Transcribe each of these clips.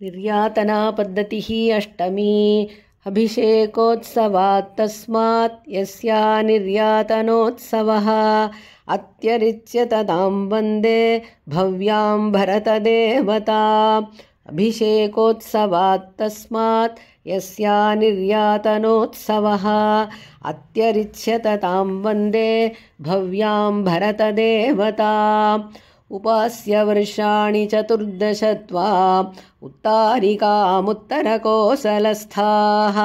निर्यातना पद्धतिः अष्टमी अभिषेकोत्सवात् तस्मात् यस्या निर्यातनोत्सवः अत्यरिच्य तदां वन्दे भव्यां भरतदेवता अभिषेकोत्सवात् तस्मात् यस्या निर्यातनोत्सवः अत्यरिच्य ततां वन्दे भव्यां भरतदेवता उपास्य वर्षाणि 14 उत्तारिकामुत्तरकोसलस्थाः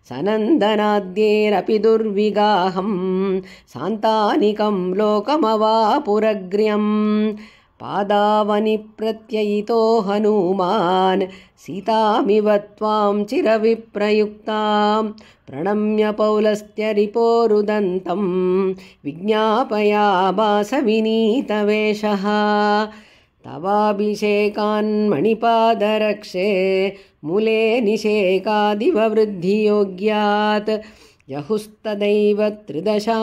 सनन्दनाद्यैरपि दुर्विगाहं सान्तानिकं लोकमवापुरग्र्यं पादावनि प्रत्ययितो हनुमान् सीतामिव त्वां चिरविप्रयुक्तां प्रणम्य पौलस्त्यरिपोरुदन्तं विज्ञापयामास विनीतवेषः तवाभिषेकान्मणिपादरक्षे मूले निषेकादिववृद्धियोग्यात् जहुस्तदैव 13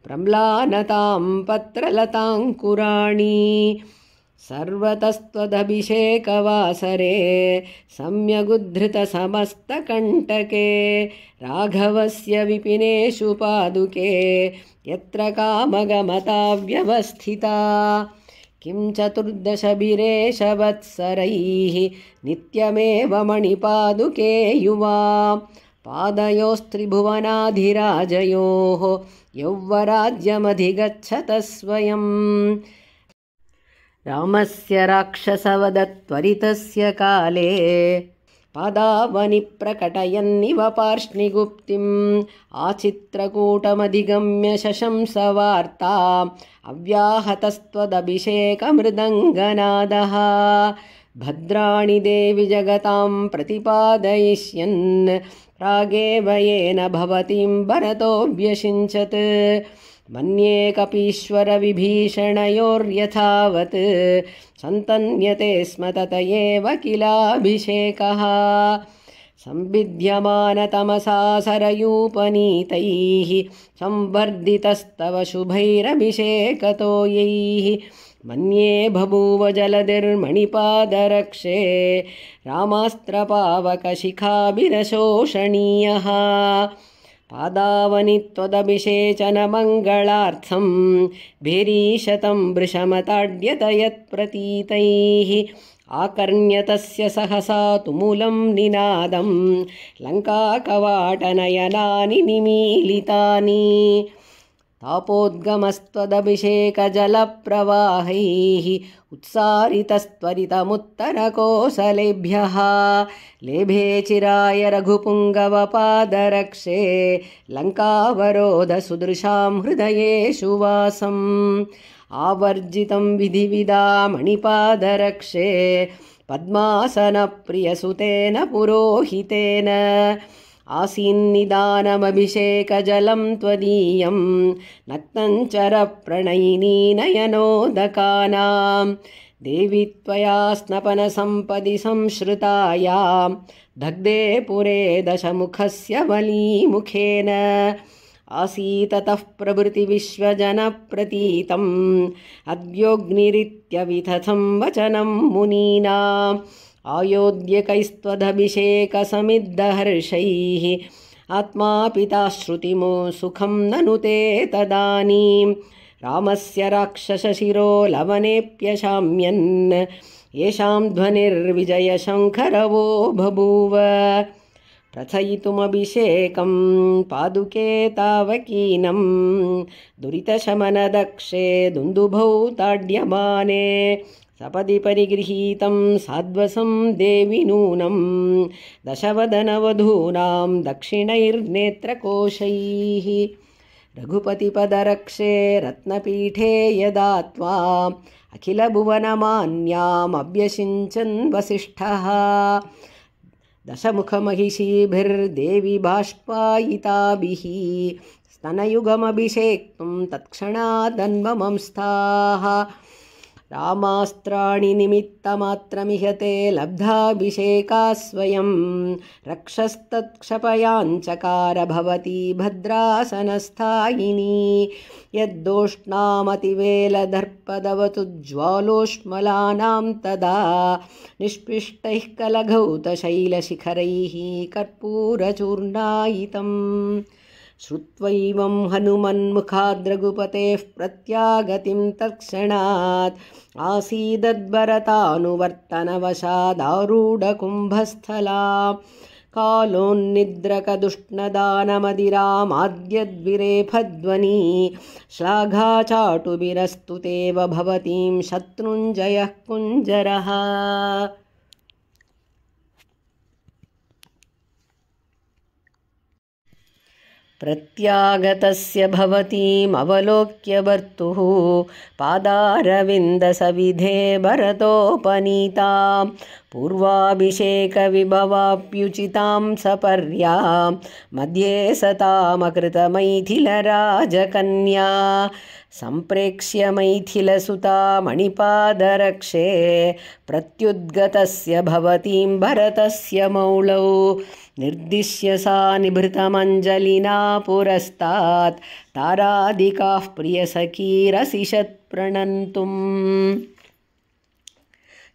प्रम्लानतां पत्रलताङ्कुराणि सर्वतस्त्वदभिषेकवासरे सम्यगुद्धृतसमस्तकण्टके राघवस्य विपिनेषु पादुके यत्र कामगमता व्यवस्थिता किं 14 वत्सरैः नित्यमेव मणिपादुके युवा पादयोस्त्रिभुवनाधिराजयोः यौवराज्यमधिगच्छतः स्वयं रामस्य राक्षसवधत्वरितस्य काले पादावनि प्रकटयन्निव पार्ष्णिगुप्तिम् आचित्रकूटमधिगम्य शशंस वार्ता अव्याहतस्त्वदभिषेकमृदङ्गनादः भद्राणि देवि जगतां प्रतिपादयिष्यन् प्रागेव येन भवतीं भरतोऽभ्यषिञ्चत् मन्ये कपीश्वरविभीषणयोर्यथावत् सन्तन्यते स्म तत एव किलाभिषेकः संविद्यमानतमसा सरयूपनीतैः संवर्धितस्तव शुभैरभिषेकतो यैः मन्ये बभूव जलधिर्मणिपादरक्षे रामास्त्रपावकशिखाभिरशोषणीयः पादावनि त्वदभिषेचनमङ्गलार्थं भेरीशतं वृषमताड्यत यत्प्रतीतैः आकर्ण्यतस्य सहसा तुमुलं निनादं लङ्काकवाटनयनानि निमीलितानि तापोद्गमस्त्वदभिषेकजलप्रवाहैः उत्सारितस्त्वरितमुत्तरकोसलेभ्यः लेभे चिराय रघुपुङ्गवपादरक्षे लङ्कावरोधसुदृशां हृदयेषु वासम् आवर्जितं विधिविदा मणिपादरक्षे पद्मासनप्रियसुतेन पुरोहितेन आसीन्निदानमभिषेकजलं त्वदीयं नक्तञ्चरप्रणयिनी नयनोदकानां देवि त्वया स्नपनसम्पदि संश्रुतायां दग्धे पुरे दशमुखस्य वलीमुखेन आसीततः प्रभृतिविश्वजनप्रतीतम् अद्योऽग्निरित्यवितथं वचनं मुनीनाम् आयोध्यकैस्त्वदभिषेकसमिद्धहर्षैः आत्मा पिता श्रुतिमो सुखं ननुते तदानीं रामस्य राक्षसशिरो लवनेऽप्यशाम्यन् येषां ध्वनिर्विजयशङ्खरवो बभूव प्रथयितुमभिषेकं पादुके तावकीनं दुरितशमनदक्षे दुन्दुभौ ताड्यमाने सपदि परिगृहीतं साध्वसं देवि नूनं दशवदनवधूनां दक्षिणैर्नेत्रकोशैः रघुपतिपदरक्षे रत्नपीठे यदा त्वाम् अखिलभुवनमान्यामभ्यषिञ्चन् वसिष्ठः दशमुखमहिषीभिर्देवि बाष्पायिताभिः स्तनयुगमभिषेक्तुं तत्क्षणादन्वमंस्थाः रामास्त्राणि निमित्तमात्रमिह ते लब्धाभिषेका स्वयं रक्षस्तत्क्षपयाञ्चकार भवती भद्रासनस्थायिनी यद्दोष्णामतिवेलदर्पदवतु ज्वालोष्मलानां तदा निष्पिष्टैः कलघौतशैलशिखरैः कर्पूरचूर्णायितम् श्रुत्वैवं हनुमन्मुखाद्रघुपतेः प्रत्यागतिं तत्क्षणात् आसीदद्भरतानुवर्तनवशादारूढकुम्भस्थला कालोन्निद्रकदुष्णदानमदिरामाद्यद्विरेफध्वनि श्लाघाचाटुभिरस्तुतेव भवतीं शत्रुञ्जयः कुञ्जरः प्रत्यागतस्य भवतीमवलोक्य भर्तुः पादारविन्दसविधे भरतोपनीता पूर्वाभिषेकविभवाप्युचितां सपर्यां मध्ये सतामकृतमैथिलराजकन्या सम्प्रेक्ष्य मैथिलसुता मणिपादरक्षे प्रत्युद्गतस्य भवतीं भरतस्य मौलौ निर्दिश्य सा निभृतमञ्जलिना पुरस्तात् तारादिकाः प्रियसखीरसिषत् प्रणन्तुम्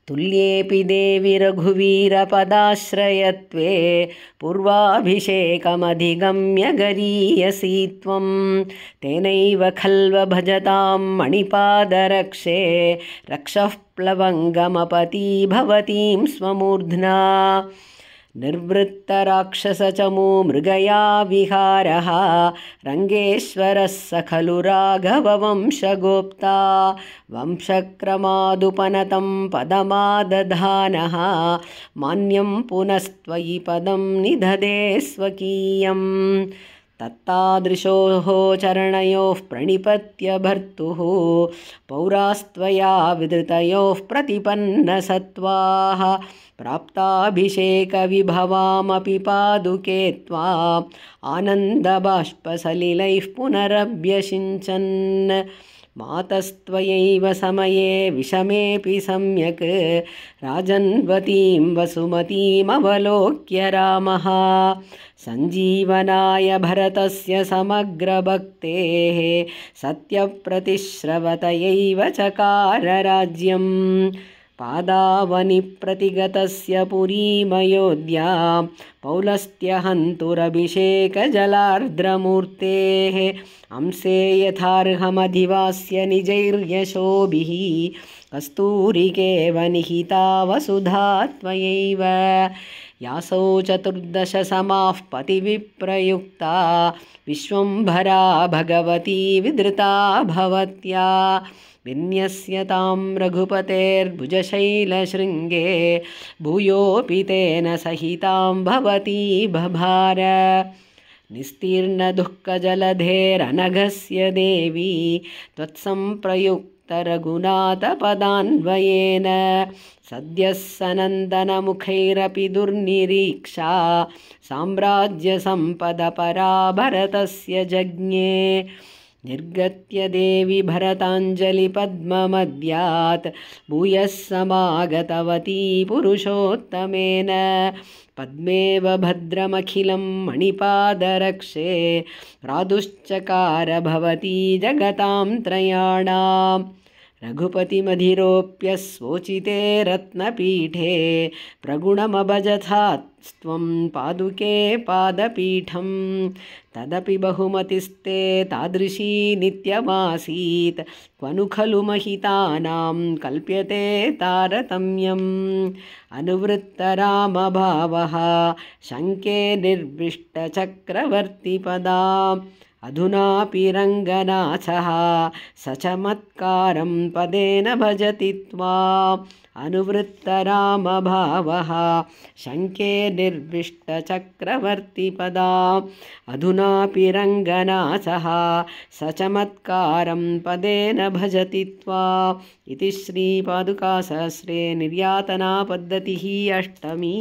तुल्येऽपि देवि रघुवीरपदाश्रयत्वे पूर्वाभिषेकमधिगम्य गरीयसी त्वं तेनैव खल्व भजतां मणिपादरक्षे रक्षः प्लवङ्गमपती भवतीं स्वमूर्ध्ना निर्वृत्तराक्षसचमू मृगया विहारः रङ्गेश्वरः स खलु राघववंशगोप्ता वंशक्रमादुपनतं पदमादधानः मान्यं पुनस्त्वयि पदं निदधे स्वकीयम् तत्तादृशोः चरणयोः प्रणिपत्य भर्तुः पौरास्त्वया विधृतयोः प्रतिपन्नसत्त्वाः प्राप्ताभिषेकविभवामपि पादुके त्वाम् आनन्दबाष्पसलिलैः पुनरभ्यषिञ्चन् मातस्त्वयैव समये विषमेऽपि सम्यक् राजन्वतीं वसुमतीमवलोक्य रामः सञ्जीवनाय भरतस्य समग्रभक्तेः सत्यप्रतिश्रवतयैव चकार राज्यम् पादावनिप्रतिगतस्य पुरीमयोध्यां पौलस्त्यहन्तुरभिषेकजलार्द्रमूर्तेः अंसे यथार्हमधिवास्य निजैर्यशोभिः कस्तूरिकेव निहिता वसुधा त्वयैव यासौ चतुर्दश समाः पतिविप्रयुक्ता विश्वम्भरा भगवती विधृता भवत्या विन्यस्यतां रघुपतेर्भुजशैलशृङ्गे भूयोऽपि तेन सहितां भवती बभार निस्तीर्णदुःखजलधेरनघस्य देवी त्वत्सम्प्रयुक्तरघुनाथपदान्वयेन सद्यः सनन्दनमुखैरपि दुर्निरीक्षा साम्राज्यसम्पदपरा भरतस्य जज्ञे निर्गत्य देवी भरताञ्जलिपद्ममद्यात् भूयः समागतवती पुरुषोत्तमेन पद्मेव भद्रमखिलं मणिपादरक्षे प्रादुश्चकार भवती जगतां त्रयाणाम् रघुपतिमधिरोप्य स्वोचिते रत्नपीठे प्रगुणमभजथास्त्वं पादुके पादपीठं तदपि बहुमतिस्ते तादृशी नित्यमासीत् क्वनु खलु महितानां कल्प्यते तारतम्यम् अनुवृत्तरामभावः शङ्के निर्विष्टचक्रवर्तिपदा अधुनापि रङ्गनाथः स चमत्कारं पदेन भजति त्वाम् अनुवृत्तरामभावः शङ्के निर्विष्टचक्रवर्तिपदा अधुनापि रङ्गनाथः स चमत्कारं पदेन भजति त्वाम् इति श्रीपादुकासहस्रे निर्यातना पद्धतिः अष्टमी।